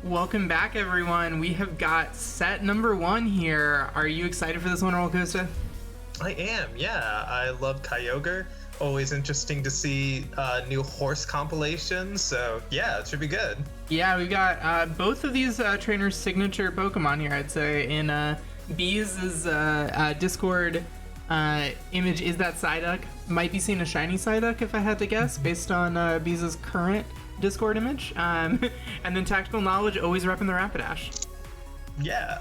Welcome back, everyone. We have got set number 1 here. Are you excited for this one, Roll Costa? I am, yeah. I love Kyogre. Always interesting to see new horse compilations, so yeah, it should be good. Yeah, we've got both of these trainers' signature Pokemon here, I'd say. In Bees' Discord image is that Psyduck. Might be seeing a shiny Psyduck, if I had to guess, based on Bees' current Discord image. And then Tactical Knowledge always repping the Rapidash. Yeah,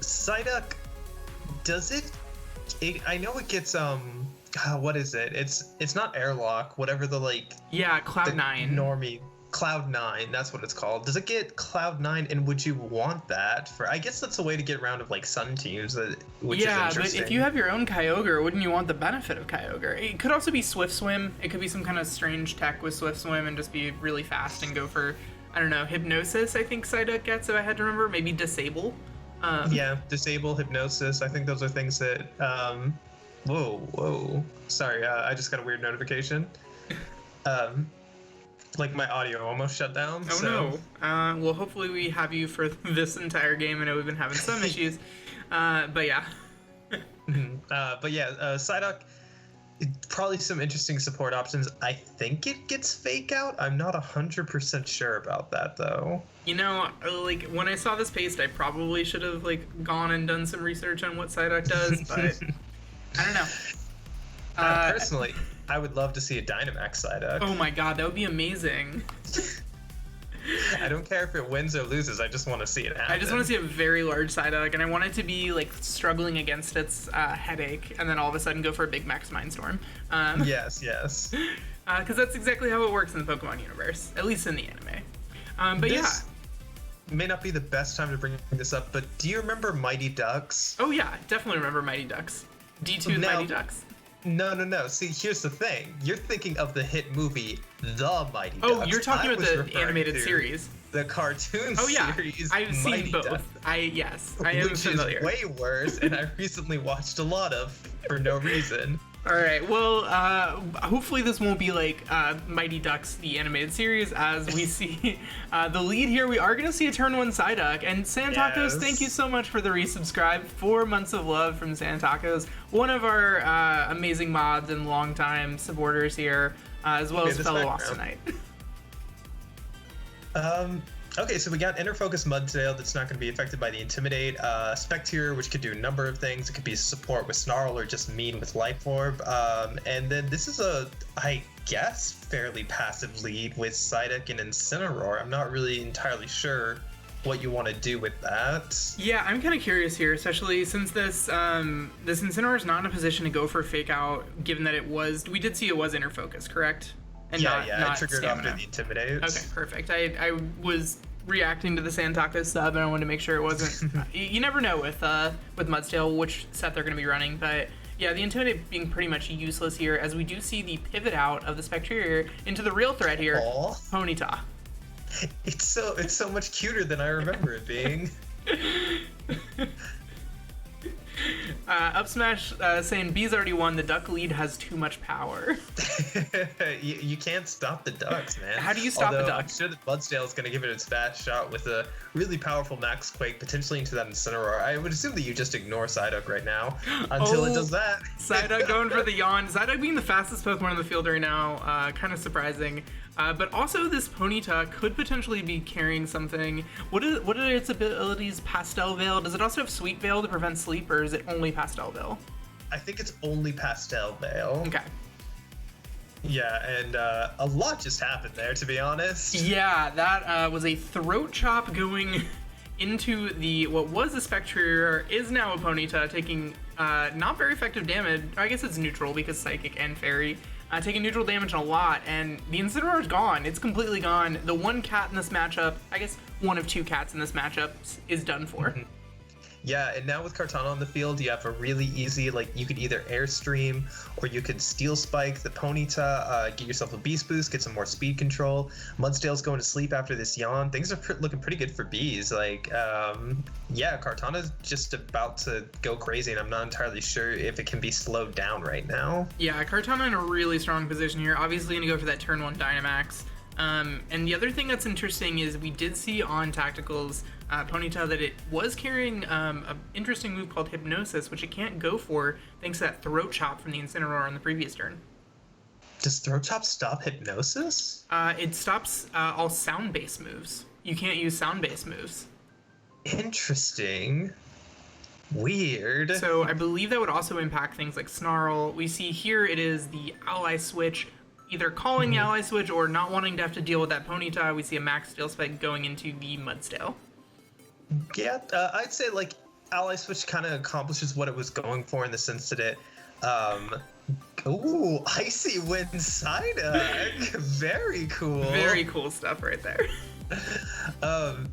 Psyduck, does it I know it gets what is it? It's not airlock, whatever the Cloud9 normie Cloud9, that's what it's called. Does it get Cloud9, and would you want that for? I guess that's a way to get around of Sun teams, which is interesting. But if you have your own Kyogre, wouldn't you want the benefit of Kyogre? It could also be Swift Swim. It could be some kind of strange tech with Swift Swim and just be really fast and go for, I don't know, Hypnosis. I think Psyduck gets, if I had to remember. Maybe Disable. Yeah, Disable, Hypnosis. I think those are things that. Whoa! Sorry, I just got a weird notification. My audio almost shut down. Oh so. No. Well, hopefully we have you for this entire game. I know we've been having some issues. But yeah. Psyduck, probably some interesting support options. I think it gets Fake Out. I'm not 100% sure about that, though. You know, when I saw this paste, I probably should have, gone and done some research on what Psyduck does, but I don't know. Personally, I would love to see a Dynamax Psyduck. Oh my god, that would be amazing. I don't care if it wins or loses, I just want to see it happen. I just want to see a very large Psyduck, and I want it to be, struggling against its headache, and then all of a sudden go for a big Max Mindstorm. Yes. Because that's exactly how it works in the Pokemon universe, at least in the anime. This may not be the best time to bring this up, but do you remember Mighty Ducks? Oh yeah, definitely remember Mighty Ducks. D2 Mighty Ducks. No. See, here's the thing. You're thinking of the hit movie, The Mighty Ducks. Oh, you're talking about the animated series. The cartoon series. I've seen Mighty both. Ducks, I am familiar. Which is way worse, and I recently watched a lot of for no reason. All right. Well, hopefully this won't be like Mighty Ducks, the animated series, as we see the lead here. We are going to see a turn 1 Psyduck. And Santacos, thank you so much for the resubscribe. 4 months of love from Santacos, one of our amazing mods and longtime supporters here, as well as fellow Austinite. Okay, so we got Inner Focus Mudsdale that's not going to be affected by the Intimidate. Spectre, which could do a number of things. It could be support with Snarl or just mean with Life Orb. And then this is I guess, fairly passive lead with Psyduck and Incineroar. I'm not really entirely sure what you want to do with that. Yeah, I'm kind of curious here, especially since this Incineroar is not in a position to go for Fake Out, given that we did see it was Inner Focus, correct? And not it triggered after the Intimidate. Okay, perfect. I was reacting to the Santacos sub, and I wanted to make sure it wasn't. You never know with Mudsdale which set they're going to be running, but yeah, the Intimidate being pretty much useless here, as we do see the pivot out of the Spectrier into the real threat here, Ponyta. It's so much cuter than I remember it being. Up Smash saying B's already won. The Duck lead has too much power. you can't stop the Ducks, man. How do you stop the Ducks? I'm sure that Mudsdale is going to give it its best shot with a really powerful Max Quake, potentially into that Incineroar. I would assume that you just ignore Psyduck right now until it does that. Psyduck going for the yawn. Psyduck being the fastest Pokemon in the field right now, kind of surprising. But also this Ponyta could potentially be carrying something. What are its abilities? Pastel Veil? Does it also have Sweet Veil to prevent sleep, or is it only Pastel Veil? I think it's only Pastel Veil. Okay. Yeah, and a lot just happened there, to be honest. Yeah, that was a Throat Chop going into what was a Spectrier, is now a Ponyta, taking not very effective damage. I guess it's neutral because Psychic and Fairy. Taking neutral damage a lot, and the Incineroar is gone. It's completely gone. The one cat in this matchup, I guess one of 2 cats in this matchup, is done for. Mm-hmm. Yeah, and now with Kartana on the field, you have a really easy, you could either Airstream or you could Steel Spike the Ponyta, get yourself a Beast Boost, get some more speed control. Mudsdale's going to sleep after this yawn. Things are looking pretty good for Bees. Kartana's just about to go crazy, and I'm not entirely sure if it can be slowed down right now. Yeah, Kartana in a really strong position here. Obviously going to go for that turn 1 Dynamax. And the other thing that's interesting is we did see on Tactical's Ponyta that it was carrying an interesting move called Hypnosis, which it can't go for thanks to that Throat Chop from the Incineroar on the previous turn. Does Throat Chop stop Hypnosis? It stops all sound-based moves. You can't use sound-based moves. Interesting. Weird. So I believe that would also impact things like Snarl. We see here it is the ally switch, either calling the ally switch or not wanting to have to deal with that Ponyta. We see a max Steel Spike going into the Mudsdale. Yeah, I'd say like ally switch kind of accomplishes what it was going for in the sense that it ooh, Icy Wind Psyduck. Very cool. Very cool stuff right there.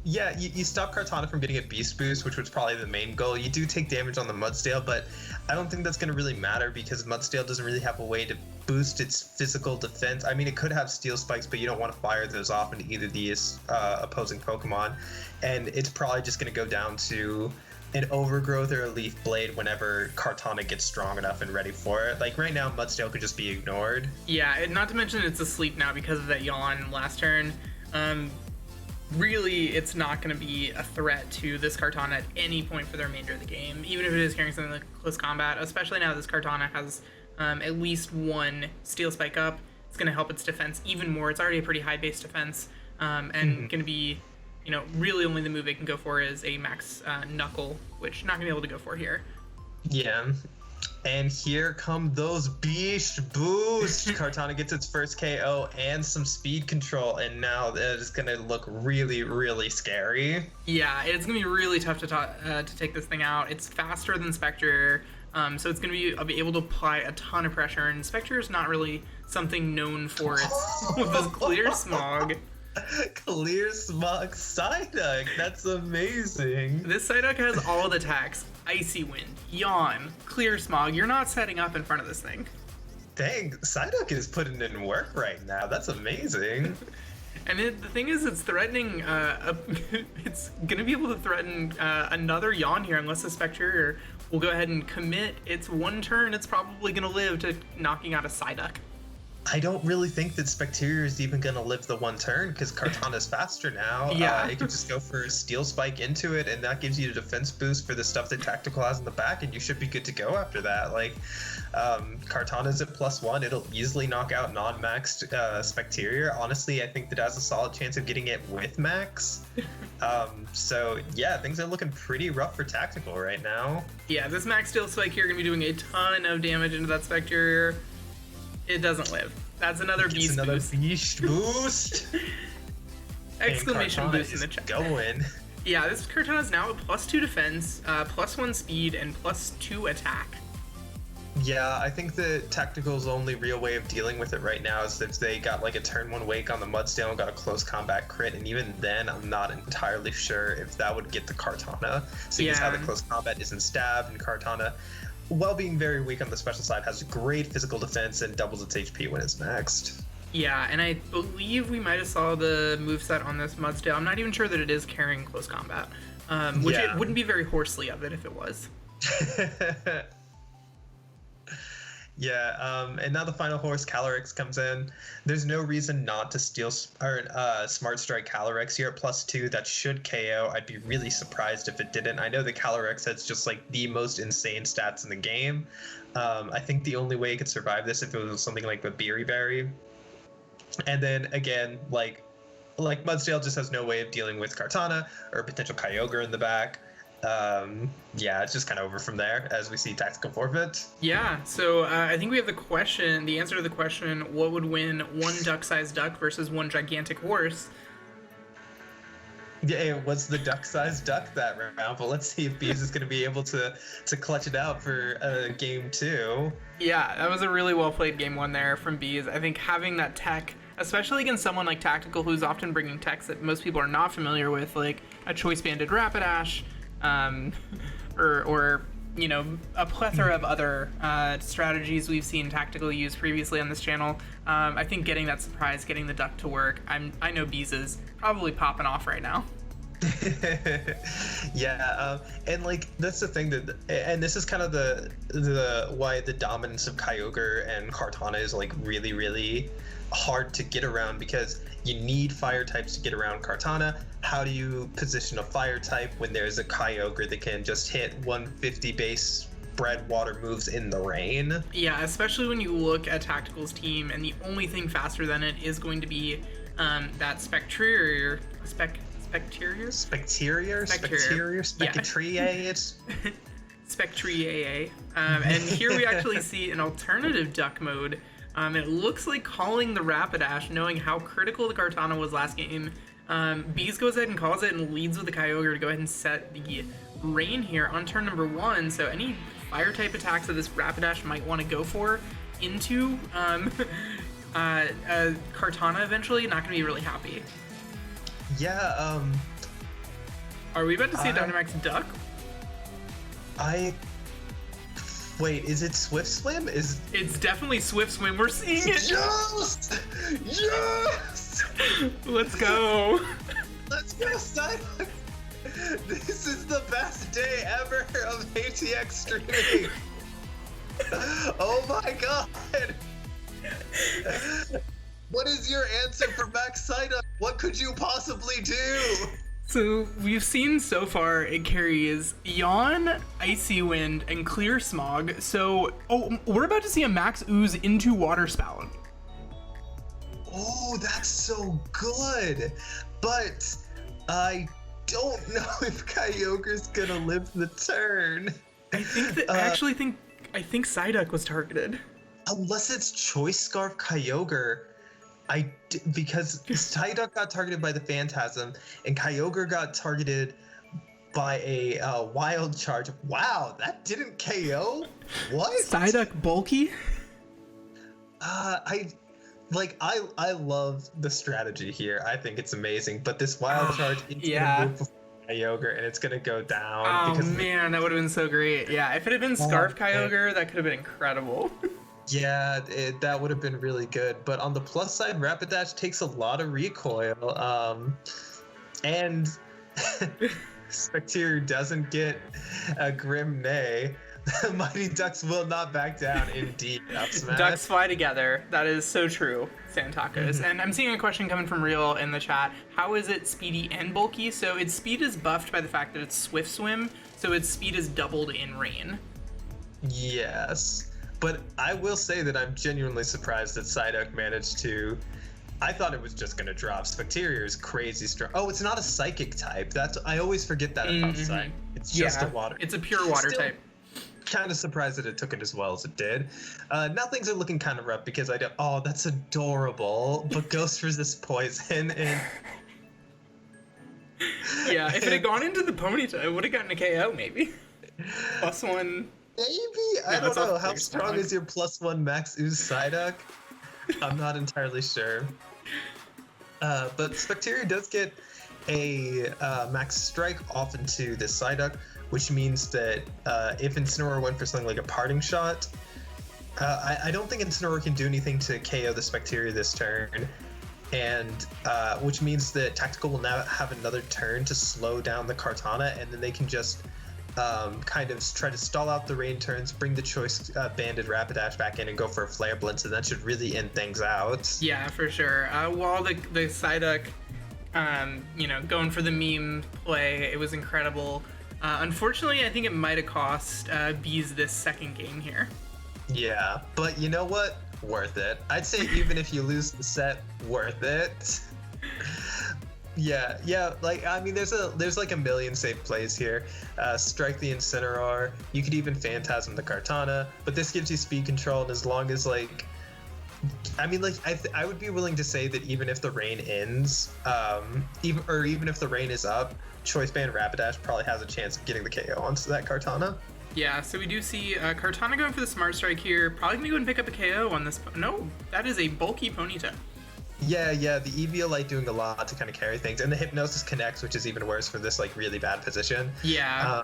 Yeah, you stop Kartana from getting a Beast Boost, which was probably the main goal. You do take damage on the Mudsdale, but I don't think that's going to really matter because Mudsdale doesn't really have a way to boost its physical defense. I mean, it could have Steel Spikes, but you don't want to fire those off into either of these opposing Pokemon. And it's probably just going to go down to an Overgrowth or a Leaf Blade whenever Kartana gets strong enough and ready for it. Like right now, Mudsdale could just be ignored. Yeah, and not to mention it's asleep now because of that yawn last turn. Really, it's not going to be a threat to this Kartana at any point for the remainder of the game, even if it is carrying something like Close Combat, especially now this Kartana has at least one Steel Spike up. It's going to help its defense even more. It's already a pretty high base defense, and going to be, you know, really only the move it can go for is a max Knuckle, which not going to be able to go for here. Yeah. And here come those Beast Boosts. Kartana gets its first KO and some speed control, and now it is going to look really, really scary. Yeah, it's going to be really tough to take this thing out. It's faster than Spectre, so it's going to be able to apply a ton of pressure, and Spectre is not really something known for its with this Clear Smog. Clear Smog Psyduck, that's amazing. This Psyduck has all the attacks. Icy Wind, Yawn, Clear Smog. You're not setting up in front of this thing. Dang, Psyduck is putting in work right now. That's amazing. And the thing is, it's threatening, it's going to be able to threaten another Yawn here unless the Spectre will go ahead and commit its one turn. It's probably going to live to knocking out a Psyduck. I don't really think that Specteria is even going to live the one turn because Kartana's faster now. Yeah. It could just go for a Steel Spike into it, and that gives you a defense boost for the stuff that Tactical has in the back, and you should be good to go after that. Like, Kartana's at +1. It'll easily knock out non-maxed Specteria. Honestly, I think that has a solid chance of getting it with max. So, yeah, things are looking pretty rough for Tactical right now. Yeah, this max Steel Spike here going to be doing a ton of damage into that Specteria. It doesn't live. That's another Beast Boost. Beast Boost. Exclamation boost in the chat. Going. Yeah, this Kartana is now at +2 defense, +1 speed, and +2 attack. Yeah, I think the Tactical's only real way of dealing with it right now is if they got like a turn 1 wake on the Mudsdale and got a close combat crit, and even then I'm not entirely sure if that would get the Kartana. Seeing as how the close combat isn't stabbed, and Kartana, while being very weak on the special side, has great physical defense and doubles its HP when it's maxed. Yeah, and I believe we might have saw the moveset on this Mudsdale. I'm not even sure that it is carrying close combat, which it wouldn't be very horsely of it if it was. Yeah, and now the final horse, Calyrex, comes in. There's no reason not to steal or Smart Strike Calyrex here at +2. That should KO. I'd be really surprised if it didn't. I know the Calyrex has just like the most insane stats in the game. I think the only way it could survive this if it was something like the Beery Berry. And then again, like Mudsdale just has no way of dealing with Kartana or potential Kyogre in the back. Yeah, it's just kind of over from there as we see Tactical forfeit. Yeah, so I think we have the answer to the question, what would win one duck-sized duck versus one gigantic horse? Yeah, it was the duck-sized duck that round, but let's see if Bees is going to be able to clutch it out for game 2. Yeah, that was a really well-played game 1 there from Bees. I think having that tech, especially against someone like Tactical, who's often bringing techs that most people are not familiar with, like a Choice-Banded Rapidash, or you know, a plethora of other strategies we've seen Tactical use previously on this channel. I think getting that surprise, getting the duck to work, I know Bees is probably popping off right now. Yeah, and like that's the thing and this is kind of the why the dominance of Kyogre and Kartana is like really, really hard to get around, because you need fire types to get around Kartana. How do you position a fire type when there's a Kyogre that can just hit 150 base spread water moves in the rain? Yeah, especially when you look at Tactical's team, and the only thing faster than it is going to be that Spectrier. Spectrier. And here we actually see an alternative duck mode. It looks like calling the Rapidash, knowing how critical the Kartana was last game. Bees goes ahead and calls it and leads with the Kyogre to go ahead and set the rain here on turn number 1. So any fire type attacks that this Rapidash might want to go for into Kartana eventually, not going to be really happy. Yeah, Are we about to see a Dynamax Duck? Wait, is it Swift Swim? It's definitely Swift Swim. We're seeing it. Yes! Yes! Let's go. Let's go, Psyduck! This is the best day ever of ATX streaming. Oh my god! What is your answer for Max Psyduck? What could you possibly do? So we've seen so far it carries Yawn, Icy Wind, and Clear Smog. So, we're about to see a Max Ooze into Water Spout. Oh, that's so good. But I don't know if Kyogre's gonna live the turn. I think Psyduck was targeted. Unless it's Choice Scarf Kyogre. Because Psyduck got targeted by the Phantasm, and Kyogre got targeted by a Wild Charge. Wow, that didn't KO? What? Psyduck bulky? I love the strategy here. I think it's amazing, but this Wild Charge into the move before Kyogre, and it's gonna go down. Oh man, that would have been so great. Yeah, if it had been Scarf Kyogre, that could have been incredible. Yeah, that would have been really good. But on the plus side, Rapidash takes a lot of recoil. And Spectrier doesn't get a Grim Neigh. The Mighty Ducks will not back down, indeed. Ducks fly together. That is so true, Santakas. And I'm seeing a question coming from Real in the chat. How is it speedy and bulky? So its speed is buffed by the fact that it's Swift Swim, so its speed is doubled in rain. Yes. But I will say that I'm genuinely surprised that Psyduck managed to... I thought it was just going to drop. Spectrier is crazy strong. Oh, it's not a psychic type. I always forget that about Psyduck. It's just a water. It's a pure water type. Kind of surprised that it took it as well as it did. Now things are looking kind of rough because I don't... Oh, that's adorable. But Ghost Resist Poison and... Yeah, if it had gone into the Ponyta, it would have gotten a KO, maybe. +1... Maybe? I don't know. How strong is your +1 Max Ooze Psyduck? I'm not entirely sure. But Spectrier does get a Max Strike off into this Psyduck, which means that if Incineroar went for something like a Parting Shot, I don't think Incineroar can do anything to KO the Spectrier this turn. And which means that Tactical will now have another turn to slow down the Kartana, and then they can just kind of try to stall out the rain turns, bring the Choice Banded Rapidash back in, and go for a Flare Blitz, and that should really end things out. Yeah, for sure. While the Psyduck, going for the meme play, it was incredible. Unfortunately, I think it might have cost Bees this second game here. Yeah, but you know what? Worth it. I'd say even if you lose the set, worth it. Yeah. Like, I mean, there's like a million safe plays here. Strike the Incineroar. You could even Phantasm the Kartana, but this gives you speed control, and as long as like, I mean, like, I would be willing to say that even if the rain ends, even if the rain is up, Choice Band Rapidash probably has a chance of getting the KO onto that Kartana. Yeah, so we do see Kartana going for the Smart Strike here. Probably gonna go and pick up a KO on this. No, that is a bulky Ponyta. Yeah, the Eviolite doing a lot to kind of carry things, and the Hypnosis connects, which is even worse for this like really bad position. Yeah.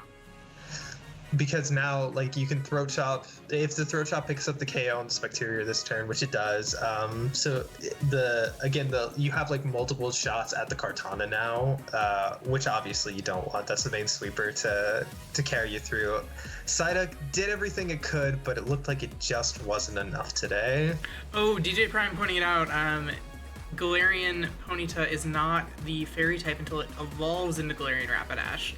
because now like you can throat chop if the throat chop picks up the KO on the Specterior this turn, which it does. So you have like multiple shots at the Kartana now, which obviously you don't want. That's the main sweeper to carry you through. Psyduck did everything it could, but it looked like it just wasn't enough today. Oh, DJ Prime pointing it out. Galarian Ponyta is not the fairy type until it evolves into Galarian Rapidash.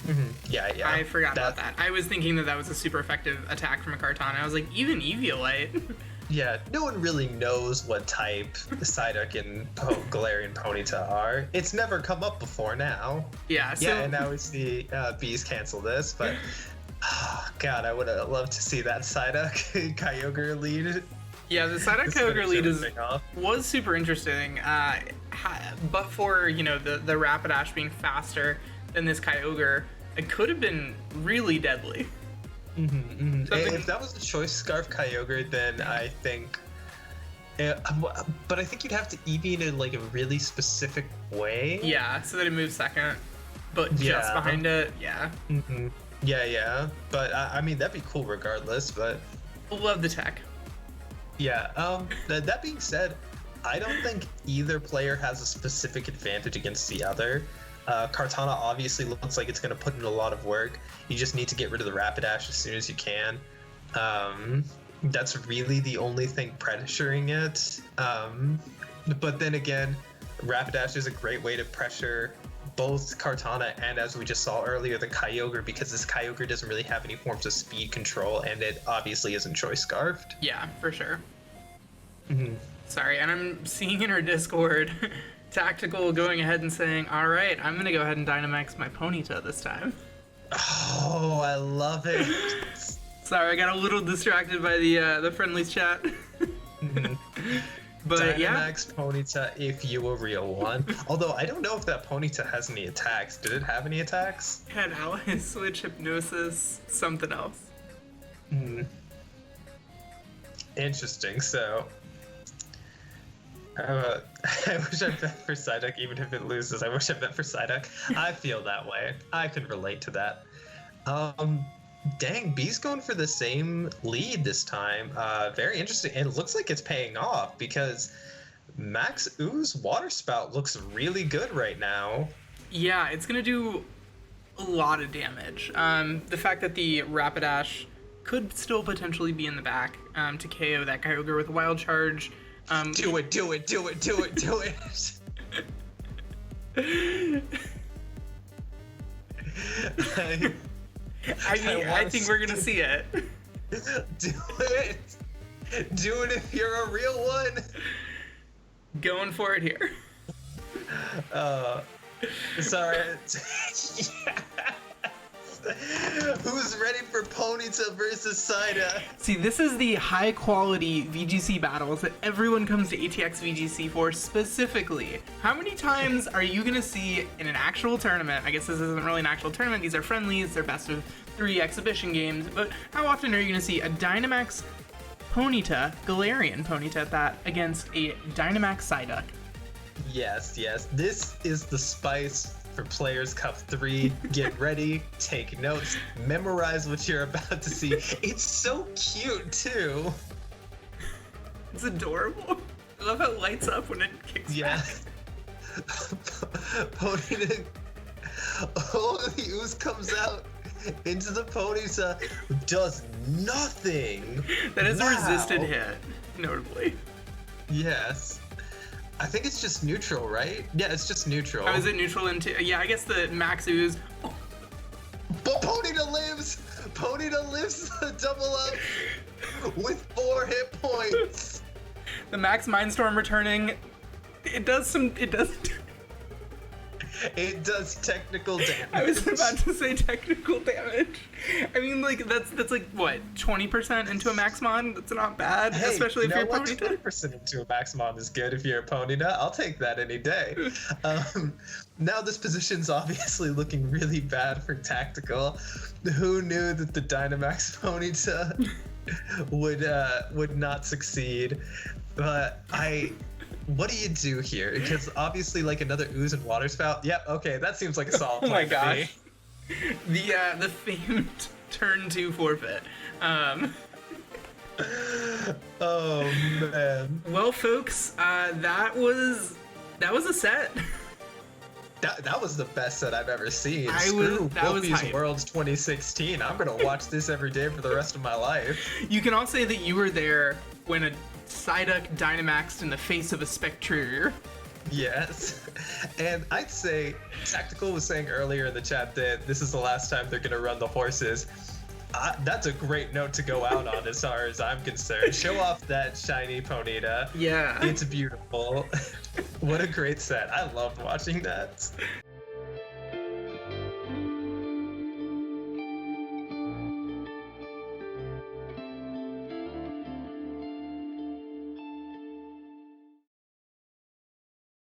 Mm-hmm. Yeah. I forgot about that. I was thinking that was a super effective attack from a Kartana. I was like, even Eviolite. Yeah, no one really knows what type Psyduck and Galarian Ponyta are. It's never come up before now. Yeah, so... Yeah, and now we see Bees cancel this, but... Oh, God, I would have loved to see that Psyduck Kyogre lead. Yeah, the Psyduck Kyogre lead was super interesting. But for, the Rapidash being faster than this Kyogre, it could have been really deadly. If that was the Choice Scarf Kyogre, then I think... but I think you'd have to EV in like a really specific way. Yeah, so that it moves second, but just behind it, yeah. Yeah. But I mean, that'd be cool regardless, but... Love the tech. Yeah, that being said, I don't think either player has a specific advantage against the other. Kartana obviously looks like it's going to put in a lot of work. You just need to get rid of the Rapidash as soon as you can. That's really the only thing pressuring it. But then again, Rapidash is a great way to pressure both Kartana and, as we just saw earlier, the Kyogre, because this Kyogre doesn't really have any forms of speed control, and it obviously isn't Choice Scarfed. Yeah, for sure. Sorry, and I'm seeing in our Discord Tactical going ahead and saying, all right, I'm going to go ahead and Dynamax my Ponyta this time. Oh, I love it. Sorry, I got a little distracted by the Friendlies chat. But Dynamax Ponyta if you a real one. Although I don't know if that Ponyta has any attacks. Did it have any attacks? It had Ally Switch, Hypnosis, something else. Interesting. So I wish I bet for Psyduck, even if it loses. I wish I bet for Psyduck. I feel that way. I can relate to that. Dang, B's going for the same lead this time. Very interesting. And it looks like it's paying off because Max Ooze Water Spout looks really good right now. Yeah, it's going to do a lot of damage. The fact that the Rapidash could still potentially be in the back to KO that Kyogre with a Wild Charge. Do it. I think we're gonna see it. Do it if you're a real one. Going for it here. Sorry. Who's ready for Ponyta versus Psyduck? See, this is the high quality VGC battles that everyone comes to ATX VGC for specifically. How many times are you gonna see in an actual tournament? I guess this isn't really an actual tournament, these are friendlies, they're best of 3 exhibition games, but how often are you gonna see a Dynamax Ponyta, Galarian Ponyta at that, against a Dynamax Psyduck? Yes. This is the spice for Players Cup 3. Get ready, take notes, memorize what you're about to see. It's so cute too. It's adorable. I love how it lights up when it kicks back. Ponyta. Oh, the ooze comes out into the Ponyta, does nothing. That is a resisted hit, notably. Yes. I think it's just neutral, right? Yeah, it's just neutral. Oh, is it neutral into... Yeah, I guess the Max Ooze... Oh. But Ponyta lives! Ponyta lives the double up with 4 hit points. The Max Mindstorm returning... It does technical damage. I was about to say technical damage. I mean, like, that's like, what, 20% into a Maxmon? That's not bad, hey, especially if you're a Ponyta. 20% into a Maxmon is good if you're a Ponyta. I'll take that any day. Now this position's obviously looking really bad for Tactical. Who knew that the Dynamax Ponyta would not succeed? But what do you do here? Because obviously, like, another Ooze and Water Spout. Yep, okay, that seems like a solid Oh my plan gosh. The famed turn 2 forfeit. Oh man. Well, folks, that was a set. That was the best set I've ever seen. That Screw was Wolfie's hype. Worlds 2016. I'm gonna watch this every day for the rest of my life. You can all say that you were there when a Psyduck Dynamaxed in the face of a Spectrier. Yes. And I'd say Tactical was saying earlier in the chat that this is the last time they're gonna run the horses. That's a great note to go out on as far as I'm concerned. Show off that shiny Ponyta. Yeah. It's beautiful. What a great set. I loved watching that.